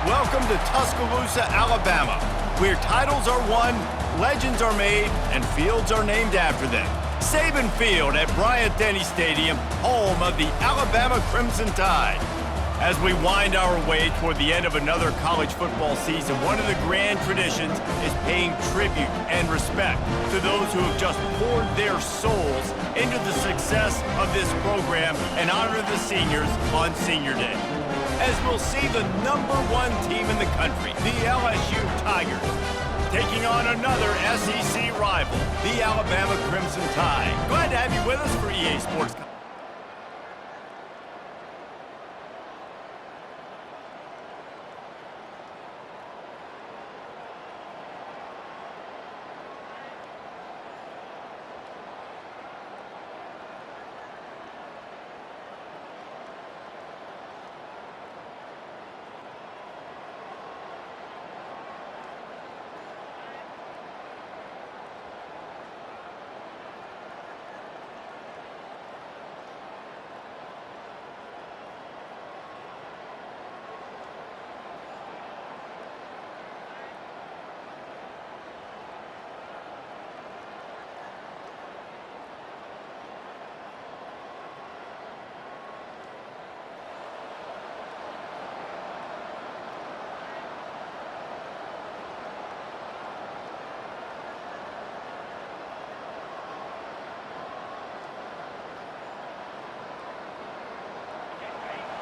Welcome to Tuscaloosa, Alabama, where titles are won, legends are made, and fields are named after them. Saban Field at Bryant-Denny Stadium, home of the Alabama Crimson Tide. As we wind our way toward the end of another college football season, one of the grand traditions is paying tribute and respect to those who have just poured their souls into the success of this program and honor the seniors on Senior Day. As we'll see the #1 team in the country, the LSU Tigers, taking on another SEC rival, the Alabama Crimson Tide. Glad to have you with us for EA Sports.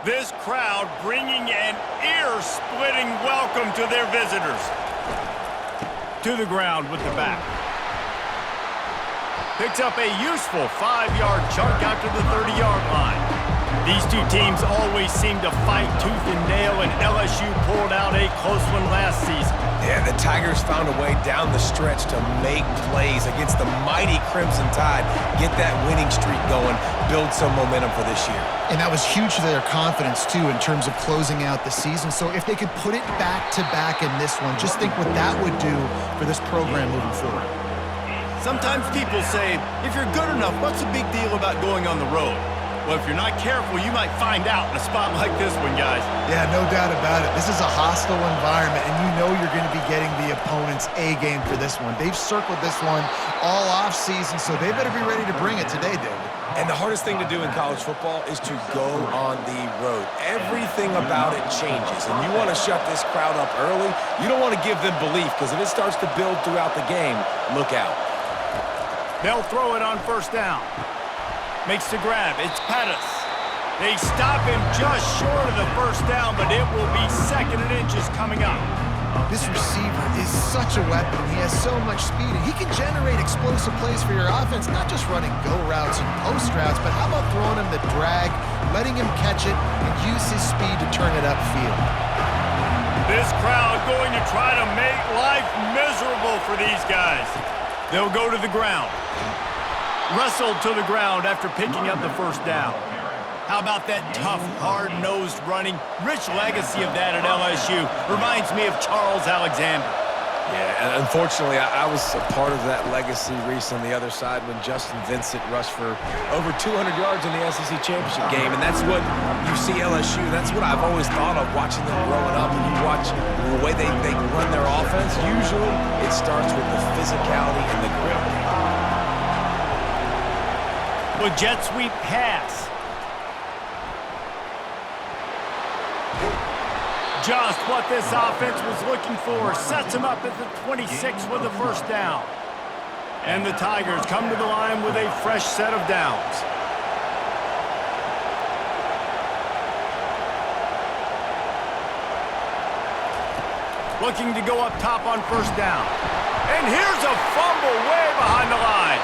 This crowd bringing an ear-splitting welcome to their visitors. To the ground with the back. Picks up a useful 5-yard chunk out to the 30-yard line. These two teams always seem to fight tooth and nail, and LSU pulled out a close one last season. Yeah, the Tigers found a way down the stretch to make plays against the mighty Crimson Tide, get that winning streak going, build some momentum for this year. And that was huge for their confidence, too, in terms of closing out the season. So if they could put it back-to-back in this one, just think what that would do for this program moving forward. Sometimes people say, if you're good enough, what's the big deal about going on the road? Well, if you're not careful, you might find out in a spot like this one, guys. Yeah, no doubt about it. This is a hostile environment, and you know you're going to be getting the opponent's A-game for this one. They've circled this one all off-season, so they better be ready to bring it today, David. And the hardest thing to do in college football is to go on the road. Everything about it changes, and you want to shut this crowd up early. You don't want to give them belief, because if it starts to build throughout the game, look out. They'll throw it on first down. Makes the grab. It's Pettis. They stop him just short of the first down, but it will be 2nd and inches coming up. This receiver is such a weapon. He has so much speed, and he can generate explosive plays for your offense, not just running go routes and post routes, but how about throwing him the drag, letting him catch it, and use his speed to turn it upfield. This crowd going to try to make life miserable for these guys. They'll go to the ground. Wrestled to the ground after picking up the first down. How about that tough, hard-nosed running? Rich legacy of that at LSU. Reminds me of Charles Alexander. Yeah, and unfortunately, I was a part of that legacy, Reese, on the other side when Justin Vincent rushed for over 200 yards in the SEC championship game, and that's what you see LSU. That's what I've always thought of watching them growing up, and you watch the way they run their offense. Usually, it starts with the physicality and the grit. With jet sweep pass. Just what this offense was looking for. Sets him up at the 26 with the first down. And the Tigers come to the line with a fresh set of downs. Looking to go up top on first down. And here's a fumble way behind the line.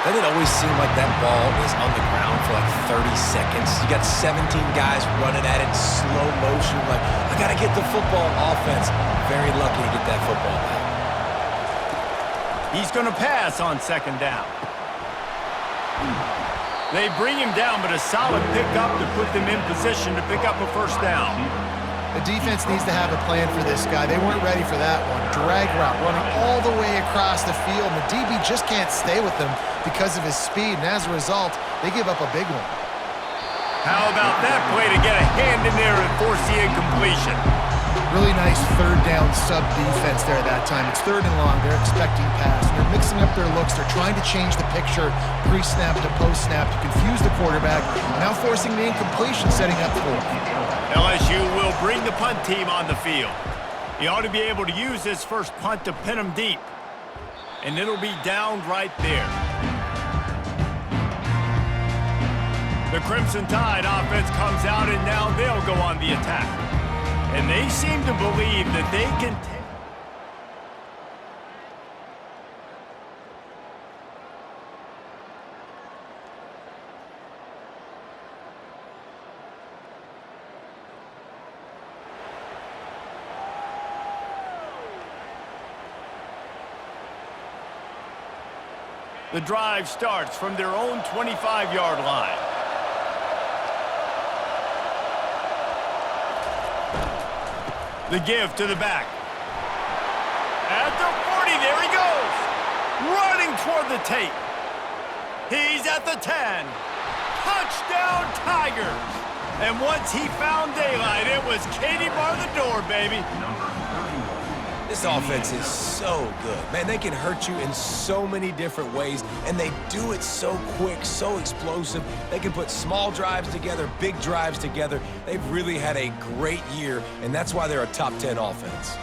Doesn't it always seem like that ball is on the ground for like 30 seconds? You got 17 guys running at it in slow motion. Like, I got to get the football. Offense, very lucky to get that football back. He's going to pass on 2nd down. They bring him down, but a solid pickup to put them in position to pick up a first down. The defense needs to have a plan for this guy. They weren't ready for that one. Drag route running all the way across the field, and the DB just can't stay with them because of his speed, and as a result, they give up a big one. How about that play to get a hand in there and force the incompletion? Really nice third down sub defense there that time. It's third and long. They're expecting pass. They're mixing up their looks. They're trying to change the picture pre-snap to post-snap to confuse the quarterback. Now forcing the incompletion, setting up for it. LSU will bring the punt team on the field. He ought to be able to use this first punt to pin him deep. And it'll be down right there. The Crimson Tide offense comes out, and now they'll go on the attack. And they seem to believe that they can take... The drive starts from their own 25-yard line. The give to the back. At the 40, there he goes. Running toward the tape. He's at the 10. Touchdown, Tigers. And once he found daylight, it was Katie bar the door, baby. This offense is so good. Man, they can hurt you in so many different ways, and they do it so quick, so explosive. They can put small drives together, big drives together. They've really had a great year, and that's why they're a top 10 offense.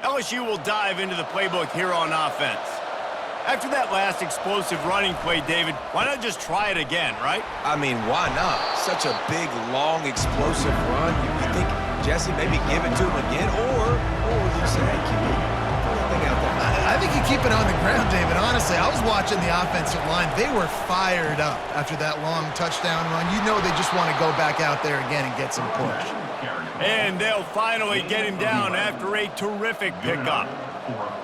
LSU will dive into the playbook here on offense. After that last explosive running play, David, why not just try it again, right? I mean, why not? Such a big, long, explosive run. You think, Jesse, maybe give it to him again, or you say, hey, keep it. Put that thing out there. I think you keep it on the ground, David. Honestly, I was watching the offensive line. They were fired up after that long touchdown run. You know they just want to go back out there again and get some push. And they'll finally get him down after a terrific pickup.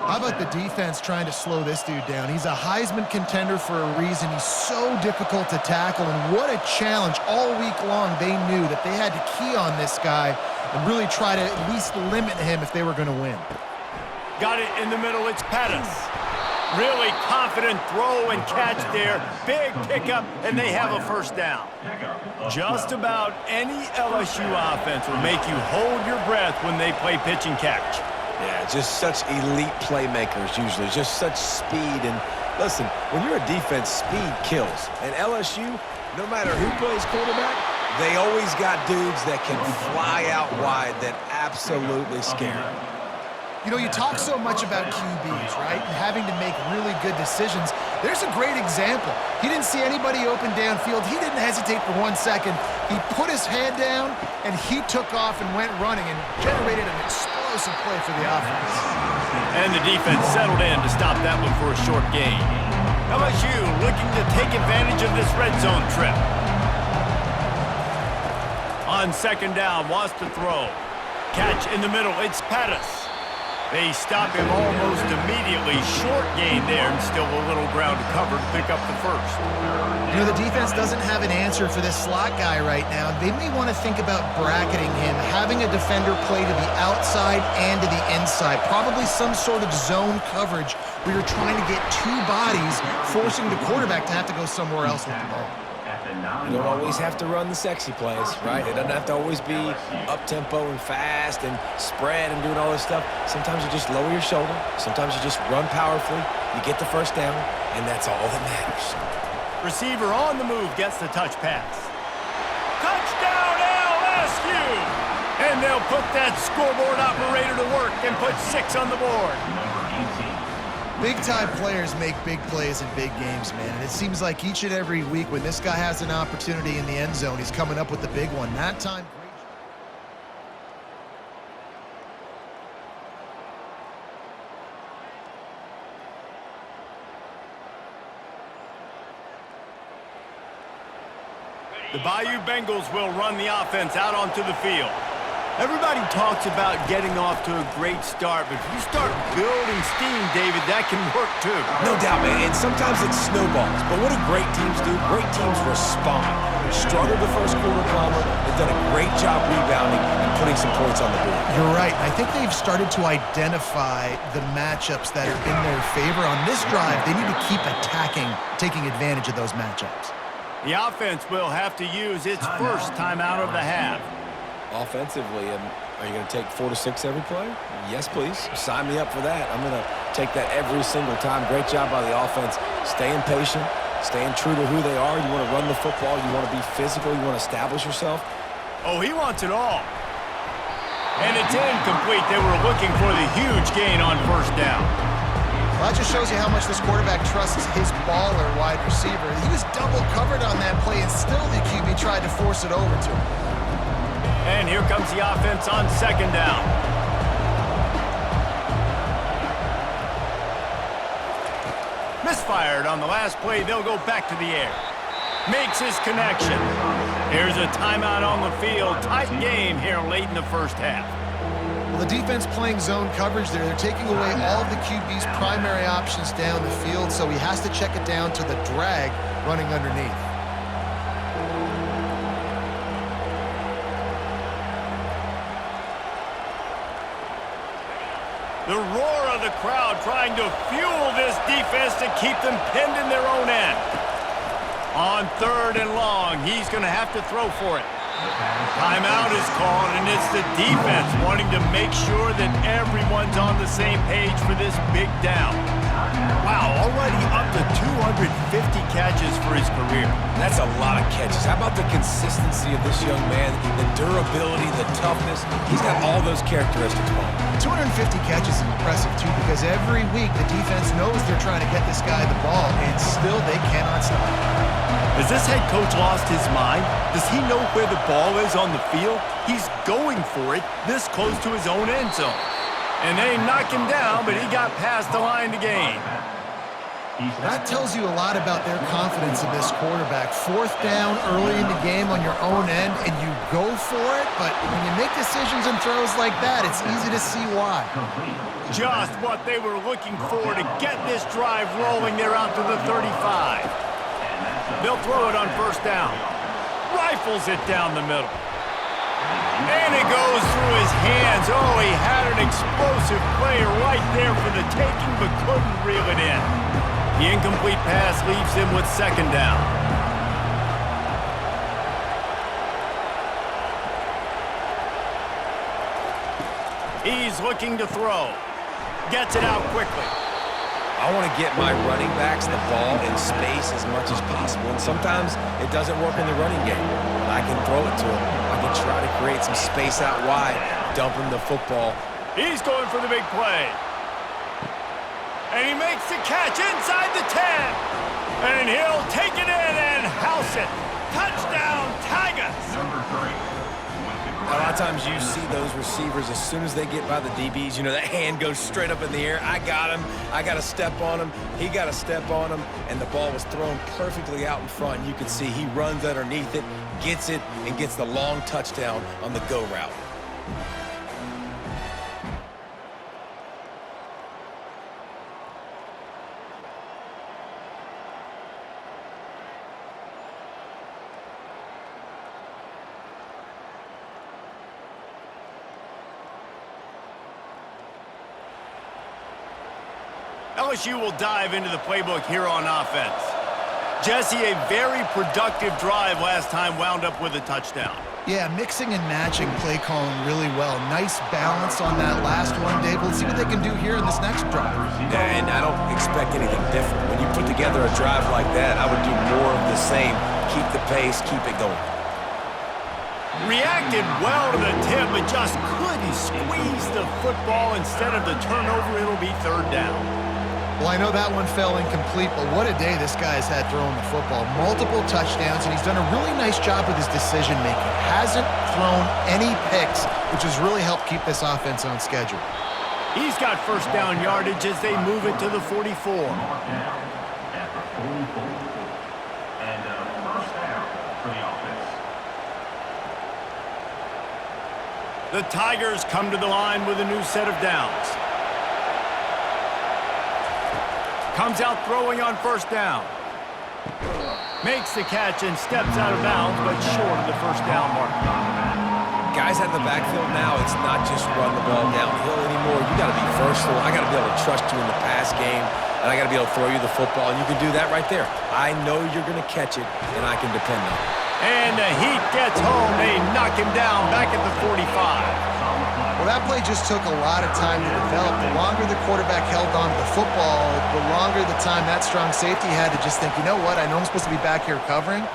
How about the defense trying to slow this dude down? He's a Heisman contender for a reason. He's so difficult to tackle, and what a challenge. All week long, they knew that they had to key on this guy and really try to at least limit him if they were going to win. Got it in the middle. It's Pettis. Really confident throw and catch there. Big pickup, and they have a first down. Just about any LSU offense will make you hold your breath when they play pitch and catch. Yeah, just such elite playmakers usually, just such speed. And listen, when you're a defense, speed kills. And LSU, no matter who plays quarterback, they always got dudes that can fly out wide that absolutely scare them. You know, you talk so much about QBs, right, and having to make really good decisions. There's a great example. He didn't see anybody open downfield. He didn't hesitate for 1 second. He put his head down, and he took off and went running and generated an explosive play for the offense. And the defense settled in to stop that one for a short gain. LSU looking to take advantage of this red zone trip. On second down, wants to throw. Catch in the middle, it's Pettis. They stop him almost immediately. Short gain there, and still a little ground to cover to pick up the first. You know, the defense doesn't have an answer for this slot guy right now. They may want to think about bracketing him, having a defender play to the outside and to the inside. Probably some sort of zone coverage where you're trying to get two bodies, forcing the quarterback to have to go somewhere else with the ball. You don't always have to run the sexy plays, right? It doesn't have to always be up-tempo and fast and spread and doing all this stuff. Sometimes you just lower your shoulder. Sometimes you just run powerfully. You get the first down, and that's all that matters. Receiver on the move gets the touch pass. Touchdown LSU! And they'll put that scoreboard operator to work and put 6 on the board. Big-time players make big plays in big games, man. And it seems like each and every week when this guy has an opportunity in the end zone, he's coming up with the big one. That time... The Bayou Bengals will run the offense out onto the field. Everybody talks about getting off to a great start, but if you start building steam, David, that can work too. No doubt, man, and sometimes it snowballs. But what do great teams do? Great teams respond. Struggled the first quarter, Palmer. They've done a great job rebounding and putting some points on the board. You're right. I think they've started to identify the matchups that are in their favor. On this drive, they need to keep attacking, taking advantage of those matchups. The offense will have to use its first timeout of the half. Offensively, and are you going to take 4 to 6 every play? Yes, please. Sign me up for that. I'm going to take that every single time. Great job by the offense. Staying patient, staying true to who they are. You want to run the football. You want to be physical. You want to establish yourself. Oh, he wants it all. And it's incomplete. They were looking for the huge gain on first down. Well, that just shows you how much this quarterback trusts his baller wide receiver. He was double covered on that play, and still the QB tried to force it over to him. And here comes the offense on second down. Misfired on the last play. They'll go back to the air. Makes his connection. Here's a timeout on the field. Tight game here late in the first half. Well, the defense playing zone coverage there. They're taking away all of the QB's primary options down the field, so he has to check it down to the drag running underneath. The roar of the crowd trying to fuel this defense to keep them pinned in their own end. On third and long, he's going to have to throw for it. Timeout is called, and it's the defense wanting to make sure that everyone's on the same page for this big down. Wow, already up to 250 catches for his career. That's a lot of catches. How about the consistency of this young man, the durability, the toughness? He's got all those characteristics. 250 catches is impressive, too, because every week the defense knows they're trying to get this guy the ball, and still they cannot stop him. Has this head coach lost his mind? Does he know where the ball is on the field? He's going for it this close to his own end zone. And they knocked him down, but he got past the line to gain. That tells you a lot about their confidence in this quarterback. Fourth down early in the game on your own end, and you go for it, but when you make decisions and throws like that, it's easy to see why. Just what they were looking for to get this drive rolling. They're out to the 35. They'll throw it on first down. Rifles it down the middle. And it goes through his hands. Oh, he had an explosive play right there for the taking, but couldn't reel it in. The incomplete pass leaves him with second down. He's looking to throw. Gets it out quickly. I want to get my running backs the ball in space as much as possible, and sometimes it doesn't work in the running game. But I can throw it to him. I can try to create some space out wide, dump him the football. He's going for the big play. And he makes the catch inside the 10. And he'll take it in and house it. Touchdown, Tigers. A lot of times you see those receivers, as soon as they get by the DBs, you know, that hand goes straight up in the air. I got him. I got to step on him. He got to step on him. And the ball was thrown perfectly out in front. And you can see he runs underneath it, gets it, and gets the long touchdown on the go route. LSU will dive into the playbook here on offense. Jesse, a very productive drive last time wound up with a touchdown. Yeah, mixing and matching play calling really well. Nice balance on that last one, Dave. Let's see what they can do here in this next drive. Yeah, and I don't expect anything different. When you put together a drive like that, I would do more of the same. Keep the pace, keep it going. Reacted well to the tip, but just couldn't squeeze the football. Instead of the turnover, it'll be third down. Well, I know that one fell incomplete, but what a day this guy has had throwing the football. Multiple touchdowns, and he's done a really nice job with his decision-making. Hasn't thrown any picks, which has really helped keep this offense on schedule. He's got first down yardage as they move it to the 44. The Tigers come to the line with a new set of downs. Comes out throwing on first down. Makes the catch and steps out of bounds, but short of the first down mark. Guys out of the backfield now, it's not just run the ball downhill anymore. You got to be versatile. I got to be able to trust you in the pass game, and I got to be able to throw you the football, and you can do that right there. I know you're going to catch it, and I can depend on it. And the heat gets home. They knock him down back at the 45. Well, that play just took a lot of time to develop. The longer the quarterback held on to the football, the longer the time that strong safety had to just think, you know what, I know I'm supposed to be back here covering,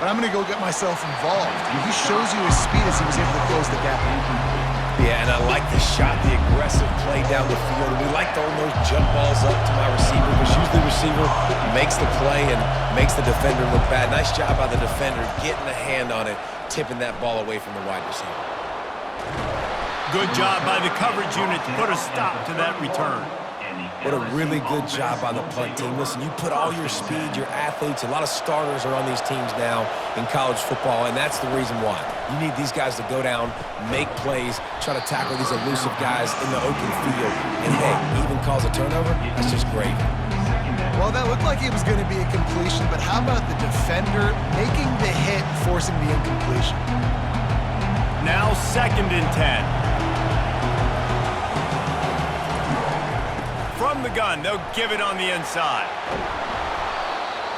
but I'm going to go get myself involved. And he shows you his speed as he was able to close the gap. Yeah, and I like the shot, the aggressive play down the field. We like throwing those jump balls up to my receiver, because usually the receiver makes the play and makes the defender look bad. Nice job by the defender getting a hand on it, tipping that ball away from the wide receiver. Good job by the coverage unit to put a stop to that return. What a really good job by the punt team. Listen, you put all your speed, your athletes, a lot of starters are on these teams now in college football, and that's the reason why. You need these guys to go down, make plays, try to tackle these elusive guys in the open field, and hey, even cause a turnover, that's just great. Well, that looked like it was going to be a completion, but how about the defender making the hit, forcing the incompletion? Now 2nd and 10. From the gun, they'll give it on the inside.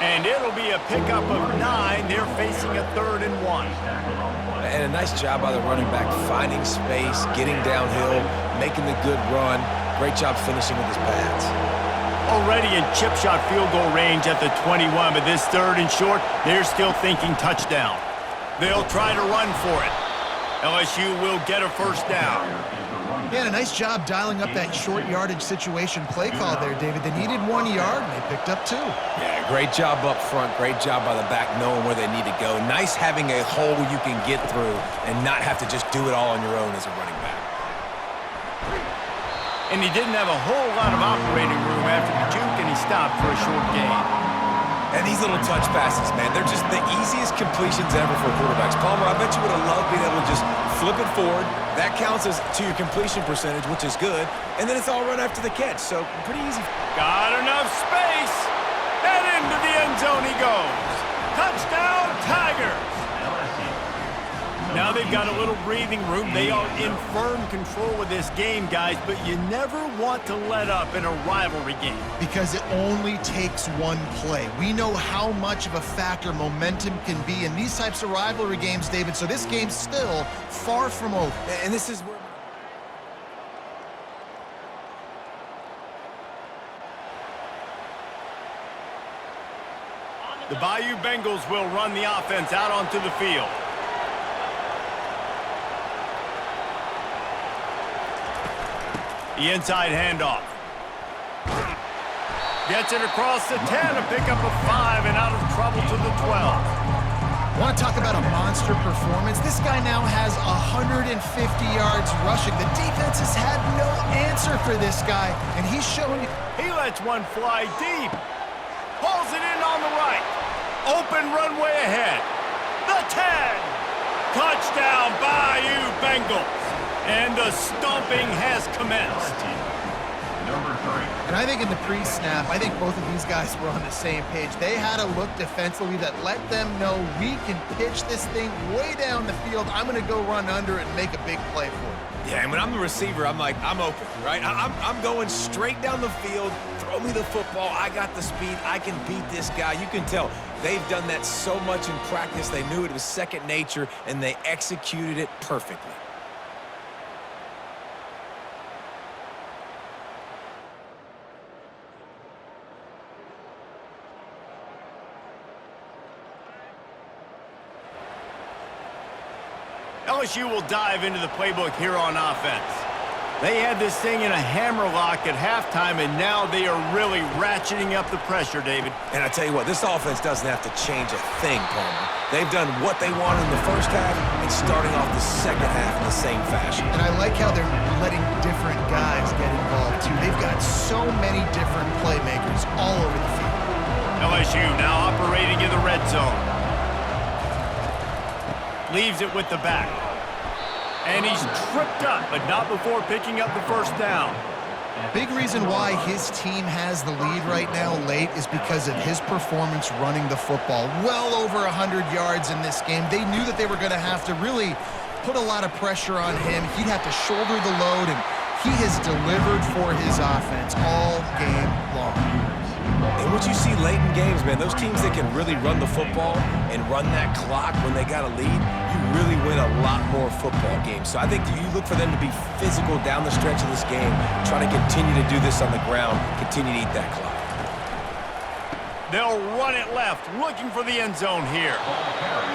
And it'll be a pickup of 9. They're facing a 3rd and 1. And a nice job by the running back, finding space, getting downhill, making the good run. Great job finishing with his pads. Already in chip shot field goal range at the 21, but this 3rd and short, they're still thinking touchdown. They'll try to run for it. LSU will get a first down. Yeah, and a nice job dialing up that short yardage situation play call there, David. They needed 1 yard, and they picked up 2. Yeah, great job up front. Great job by the back knowing where they need to go. Nice having a hole you can get through and not have to just do it all on your own as a running back. And he didn't have a whole lot of operating room after the juke, and he stopped for a short gain. And these little touch passes, man, they're just the easiest completions ever for quarterbacks. Palmer, I bet you would have loved being able to just flip it forward. That counts as to your completion percentage, which is good. And then it's all run after the catch, so pretty easy. Got enough space. And into the end zone he goes. Touchdown, Tigers. Now they've got a little breathing room. They are in firm control of this game, guys, but you never want to let up in a rivalry game. Because it only takes one play. We know how much of a factor momentum can be in these types of rivalry games, David, so this game's still far from over. And this is where... The Bayou Bengals will run the offense out onto the field. The inside handoff. Gets it across the 10, a pickup of 5, and out of trouble to the 12. Want to talk about a monster performance? This guy now has 150 yards rushing. The defense has had no answer for this guy, and he's showing you. He lets one fly deep. Pulls it in on the right. Open runway ahead. The 10. Touchdown, Bayou Bengals. And the stomping has commenced. And I think in the pre-snap, I think both of these guys were on the same page. They had a look defensively that let them know we can pitch this thing way down the field. I'm going to go run under it and make a big play for it. Yeah, and when I'm the receiver, I'm like, I'm open, right? I'm going straight down the field. Throw me the football. I got the speed. I can beat this guy. You can tell they've done that so much in practice. They knew it was second nature, and they executed it perfectly. LSU will dive into the playbook here on offense. They had this thing in a hammerlock at halftime, and now they are really ratcheting up the pressure, David. And I tell you what, this offense doesn't have to change a thing, Palmer. They've done what they wanted in the first half and starting off the second half in the same fashion. And I like how they're letting different guys get involved, too. They've got so many different playmakers all over the field. LSU now operating in the red zone. Leaves it with the back. And he's tripped up, but not before picking up the first down. Big reason why his team has the lead right now late is because of his performance running the football. Well over 100 yards in this game. They knew that they were going to have to really put a lot of pressure on him. He'd have to shoulder the load, and he has delivered for his offense all game long. And what you see late in games, man, those teams that can really run the football and run that clock when they got a lead, you really win a lot more football games. So I think you look for them to be physical down the stretch of this game, trying to continue to do this on the ground, continue to eat that clock. They'll run it left, looking for the end zone here.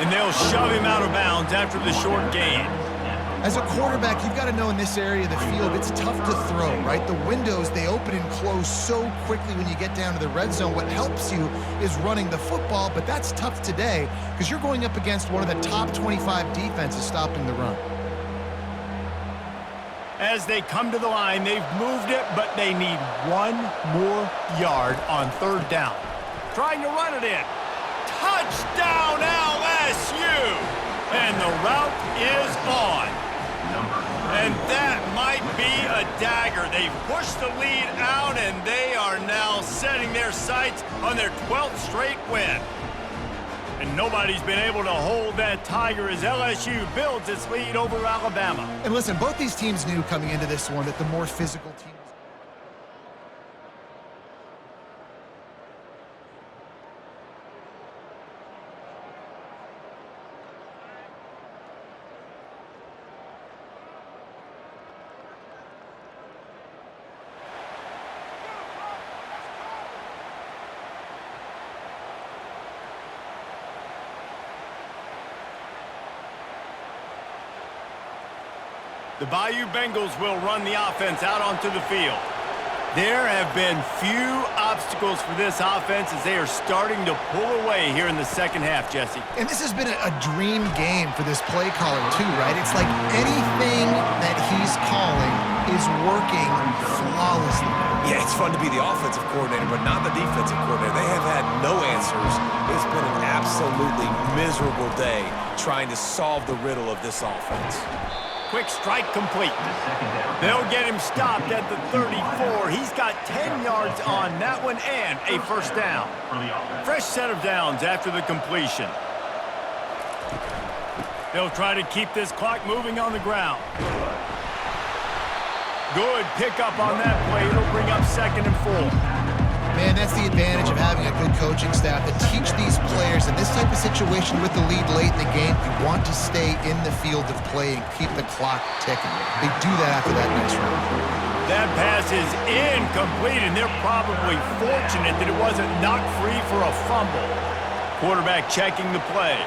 And they'll shove him out of bounds after the short gain. As a quarterback, you've got to know in this area of the field, it's tough to throw, right? The windows, they open and close so quickly when you get down to the red zone. What helps you is running the football, but that's tough today because you're going up against one of the top 25 defenses stopping the run. As they come to the line, they've moved it, but they need one more yard on third down. Trying to run it in. Touchdown, LSU! And the route is on. And that might be a dagger. They've pushed the lead out, and they are now setting their sights on their 12th straight win. And nobody's been able to hold that Tiger as LSU builds its lead over Alabama. And listen, both these teams knew coming into this one that the more physical team was. The Bayou Bengals will run the offense out onto the field. There have been few obstacles for this offense as they are starting to pull away here in the second half, Jesse. And this has been a dream game for this play caller too, right? It's like anything that he's calling is working flawlessly. Yeah, it's fun to be the offensive coordinator, but not the defensive coordinator. They have had no answers. It's been an absolutely miserable day trying to solve the riddle of this offense. Quick strike complete. They'll get him stopped at the 34. He's got 10 yards on that one and a first down. Fresh set of downs after the completion. They'll try to keep this clock moving on the ground. Good pickup on that play. It'll bring up 2nd and 4. Man, that's the advantage of having a good coaching staff to teach these players in this type of situation with the lead late in the game. You want to stay in the field of play and keep the clock ticking. They do that after that next round. That pass is incomplete, and they're probably fortunate that it wasn't knocked free for a fumble. Quarterback checking the play.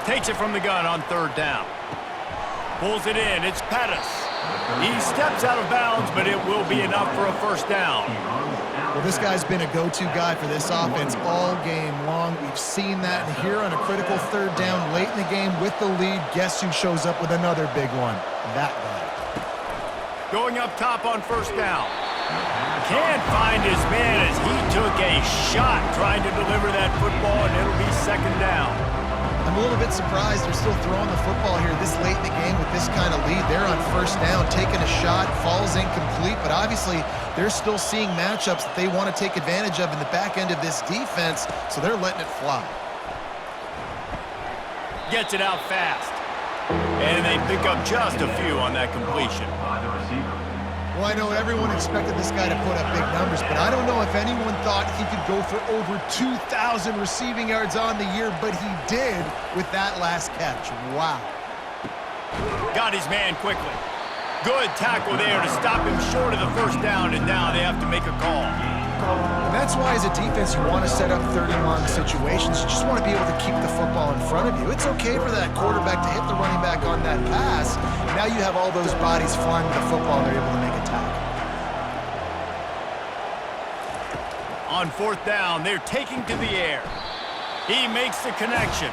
Takes it from the gun on third down. Pulls it in. It's Pettis. He steps out of bounds, but it will be enough for a first down. Well, this guy's been a go-to guy for this offense all game long. We've seen that here on a critical third down late in the game with the lead. Guess who shows up with another big one? That guy. Going up top on first down. Can't find his man as he took a shot trying to deliver that football, and it'll be 2nd down. I'm a little bit surprised they're still throwing the football here this late in the game with this kind of lead. They're on first down, taking a shot, falls incomplete, but obviously they're still seeing matchups that they want to take advantage of in the back end of this defense, so they're letting it fly. Gets it out fast. And they pick up just a few on that completion. Well, I know everyone expected this guy to put up big numbers, but I don't know if anyone thought he could go for over 2,000 receiving yards on the year, but he did with that last catch. Wow. Got his man quickly. Good tackle there to stop him short of the first down, and now they have to make a call. And that's why as a defense you want to set up 30-long situations. You just want to be able to keep the football in front of you. It's okay for that quarterback to hit the running back on that pass. Now you have all those bodies flying with the football and they're able to make a tackle. On fourth down, they're taking to the air. He makes the connection.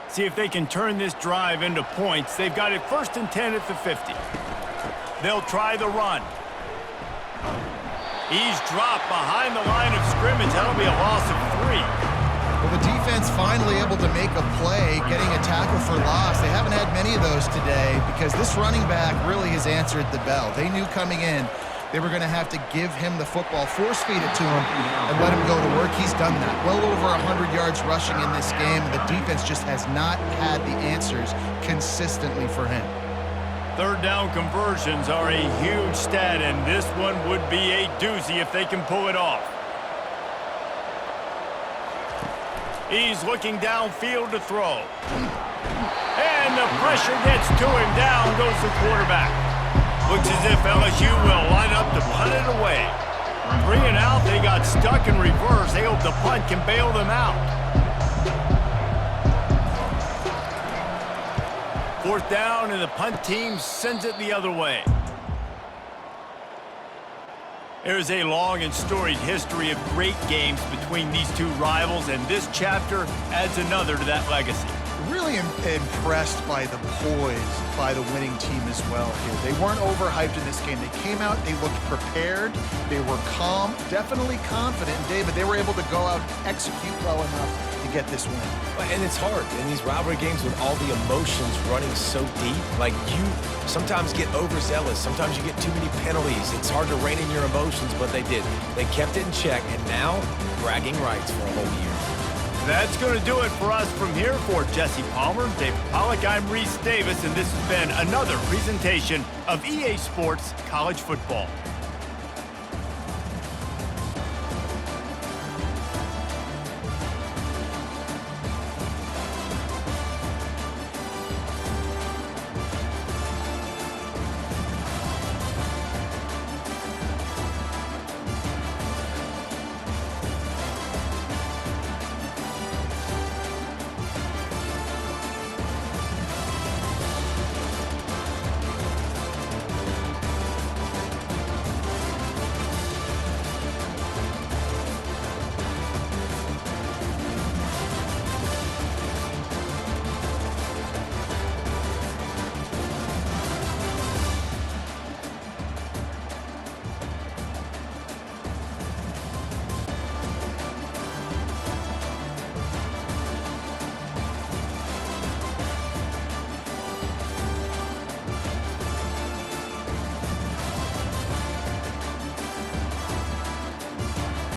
See if they can turn this drive into points. They've got it 1st and 10 at the 50. They'll try the run. He's dropped behind the line of scrimmage. That'll be a loss of 3. Well, the defense finally able to make a play, getting a tackle for loss. They haven't had many of those today because this running back really has answered the bell. They knew coming in they were going to have to give him the football, force-feed it to him, and let him go to work. He's done that. Well over 100 yards rushing in this game. The defense just has not had the answers consistently for him. Third down conversions are a huge stat, and this one would be a doozy if they can pull it off. He's looking downfield to throw. And the pressure gets to him. Down goes the quarterback. Looks as if LSU will line up to punt it away. 3 and out, they got stuck in reverse. They hope the punt can bail them out. 4th down, and the punt team sends it the other way. There's a long and storied history of great games between these two rivals, and this chapter adds another to that legacy. Really impressed by the poise by the winning team as well here. They weren't overhyped in this game. They came out, they looked prepared, they were calm, definitely confident. And David, they were able to go out and execute well enough to get this win. And it's hard in these rivalry games with all the emotions running so deep. Like, you sometimes get overzealous. Sometimes you get too many penalties. It's hard to rein in your emotions, but they did. They kept it in check, and now bragging rights for a whole year. That's going to do it for us from here. For Jesse Palmer, David Pollack, I'm Reese Davis, and this has been another presentation of EA Sports College Football.